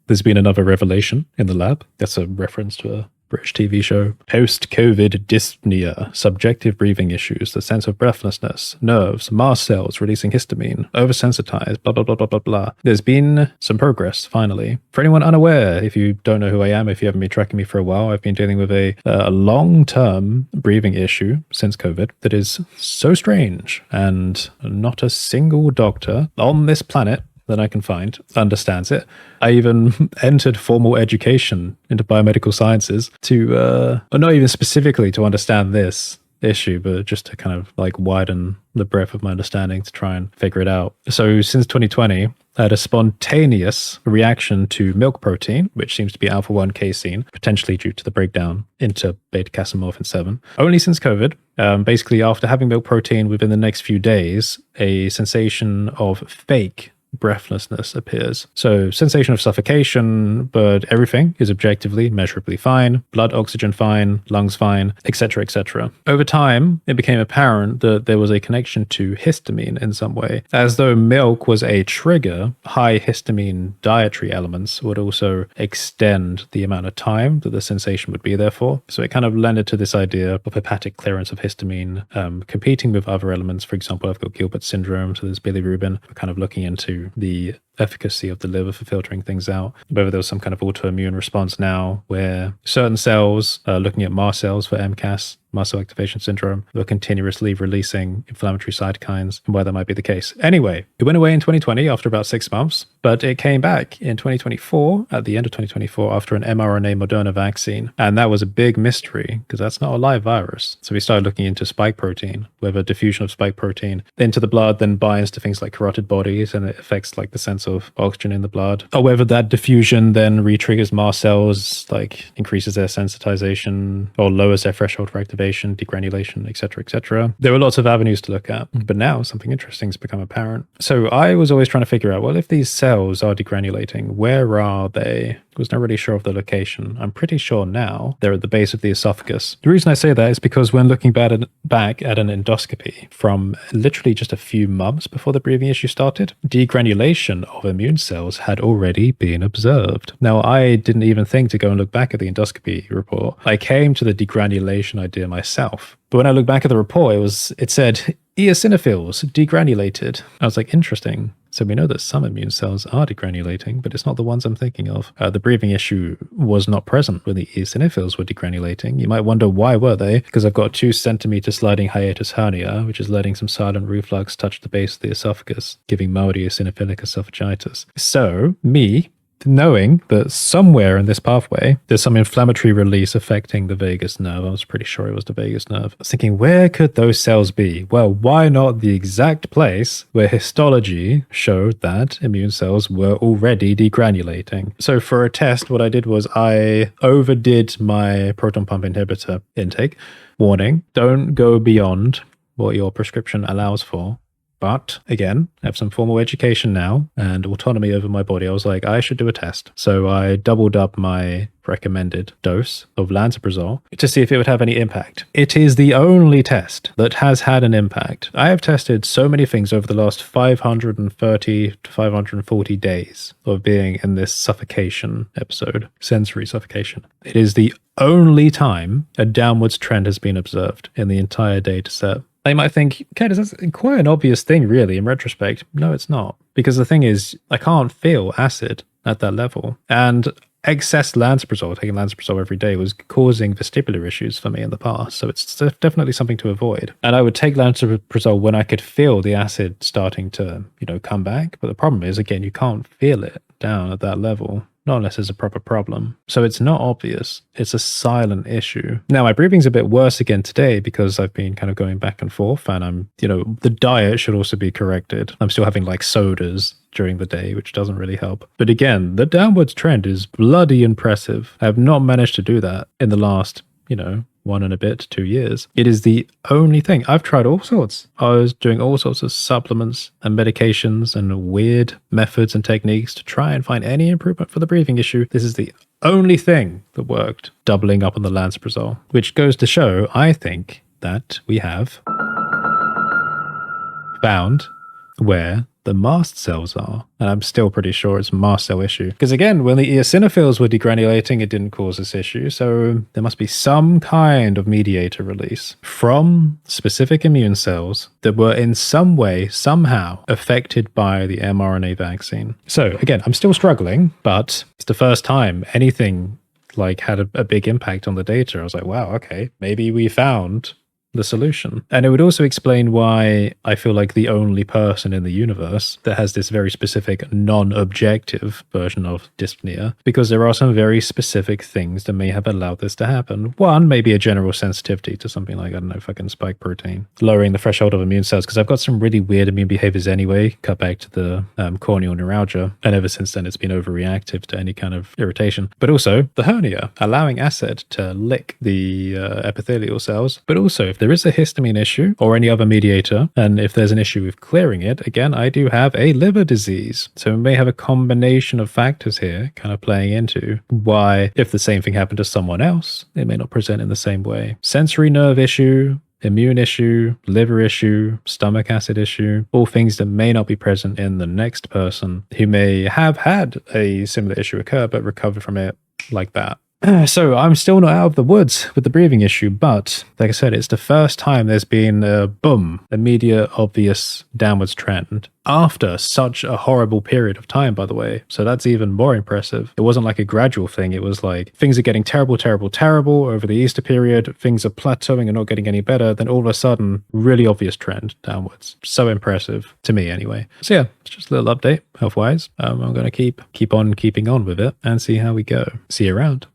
There's been another revelation in the lab. That's a reference to a British TV show. Post-COVID dyspnea, subjective breathing issues, the sense of breathlessness, nerves, mast cells releasing histamine, oversensitized, blah, blah, blah, blah, blah, blah. There's been some progress, finally. For anyone unaware, if you don't know who I am, if you haven't been tracking me for a while, I've been dealing with a long-term breathing issue since COVID that is so strange, and not a single doctor on this planet that I can find understands it. I even entered formal education into biomedical sciences to, or not even specifically to understand this issue, but just to kind of like widen the breadth of my understanding to try and figure it out. So since 2020, I had a spontaneous reaction to milk protein, which seems to be alpha-1 casein, potentially due to the breakdown into beta-casomorphin 7. Only since COVID, basically after having milk protein within the next few days, a sensation of fake breathlessness appears. So sensation of suffocation, but everything is objectively, measurably fine. Blood oxygen fine, lungs fine, etc., etc. Over time, it became apparent that there was a connection to histamine in some way. As though milk was a trigger, high histamine dietary elements would also extend the amount of time that the sensation would be there for. So it kind of lended to this idea of hepatic clearance of histamine competing with other elements. For example, I've got Gilbert syndrome, so there's bilirubin. We're kind of looking into the efficacy of the liver for filtering things out, whether there was some kind of autoimmune response now where certain cells, looking at mast cells for MCAS, mast cell activation syndrome, were continuously releasing inflammatory cytokines, and why that might be the case. Anyway, it went away in 2020 after about 6 months, but it came back in 2024, at the end of 2024, after an mRNA Moderna vaccine. And that was a big mystery because that's not a live virus. So we started looking into spike protein, whether diffusion of spike protein into the blood then binds to things like carotid bodies and it affects like the sense of oxygen in the blood, or whether that diffusion then re-triggers mast cells, like increases their sensitization or lowers their threshold for activation, degranulation, etc., etc. There were lots of avenues to look at, but now something interesting has become apparent. So I was always trying to figure out, well, if these cells are degranulating, where are they? I was not really sure of the location. I'm pretty sure now they're at the base of the esophagus. The reason I say that is because when looking back at an endoscopy from literally just a few months before the breathing issue started, degranulation of immune cells had already been observed. Now, I didn't even think to go and look back at the endoscopy report. I came to the degranulation idea myself. But when I looked back at the report, it said eosinophils degranulated. I was like, interesting. So we know that some immune cells are degranulating, but it's not the ones I'm thinking of. The breathing issue was not present when the eosinophils were degranulating. You might wonder, why were they? Because I've got 2 centimeter sliding hiatus hernia, which is letting some silent reflux touch the base of the esophagus, giving mild eosinophilic esophagitis. So me, knowing that somewhere in this pathway, there's some inflammatory release affecting the vagus nerve. I was pretty sure it was the vagus nerve. I was thinking, where could those cells be? Well, why not the exact place where histology showed that immune cells were already degranulating? So for a test, what I did was I overdid my proton pump inhibitor intake. Warning, don't go beyond what your prescription allows for. But again, I have some formal education now and autonomy over my body. I was like, I should do a test. So I doubled up my recommended dose of lansoprazole to see if it would have any impact. It is the only test that has had an impact. I have tested so many things over the last 530 to 540 days of being in this suffocation episode, sensory suffocation. It is the only time a downwards trend has been observed in the entire data set. They might think, okay, that's quite an obvious thing, really, in retrospect. No, it's not. Because the thing is, I can't feel acid at that level. And excess lansoprazole, taking lansoprazole every day, was causing vestibular issues for me in the past. So it's definitely something to avoid. And I would take lansoprazole when I could feel the acid starting to, come back. But the problem is, again, you can't feel it down at that level. Not unless it's a proper problem. So it's not obvious. It's a silent issue. Now, my breathing's a bit worse again today because I've been kind of going back and forth and I'm, the diet should also be corrected. I'm still having like sodas during the day, which doesn't really help. But again, the downwards trend is bloody impressive. I have not managed to do that in the last, 1 and a bit, 2 years. It is the only thing. I've tried all sorts. I was doing all sorts of supplements and medications and weird methods and techniques to try and find any improvement for the breathing issue. This is the only thing that worked, doubling up on the lansoprazole, which goes to show, I think, that we have found where the mast cells are. And I'm still pretty sure it's a mast cell issue. Because again, when the eosinophils were degranulating, it didn't cause this issue. So there must be some kind of mediator release from specific immune cells that were in some way, somehow affected by the mRNA vaccine. So again, I'm still struggling, but it's the first time anything like had a big impact on the data. I was like, wow, okay, maybe we found the solution. And it would also explain why I feel like the only person in the universe that has this very specific non-objective version of dyspnea, because there are some very specific things that may have allowed this to happen. One, maybe a general sensitivity to something like, I don't know, fucking spike protein, lowering the threshold of immune cells, because I've got some really weird immune behaviors anyway, cut back to the corneal neuralgia, and ever since then it's been overreactive to any kind of irritation. But also the hernia, allowing acid to lick the epithelial cells, but also if there is a histamine issue or any other mediator, and if there's an issue with clearing it, again, I do have a liver disease. So we may have a combination of factors here kind of playing into why, if the same thing happened to someone else, it may not present in the same way. Sensory nerve issue, immune issue, liver issue, stomach acid issue, all things that may not be present in the next person who may have had a similar issue occur but recovered from it like that. So I'm still not out of the woods with the breathing issue, but like I said, it's the first time there's been a boom, immediate, obvious downwards trend after such a horrible period of time, by the way. So that's even more impressive. It wasn't like a gradual thing. It was like things are getting terrible, terrible, terrible over the Easter period. Things are plateauing and not getting any better. Then all of a sudden, really obvious trend downwards. So impressive to me anyway. So yeah, it's just a little update health-wise. I'm going to keep on keeping on with it and see how we go. See you around.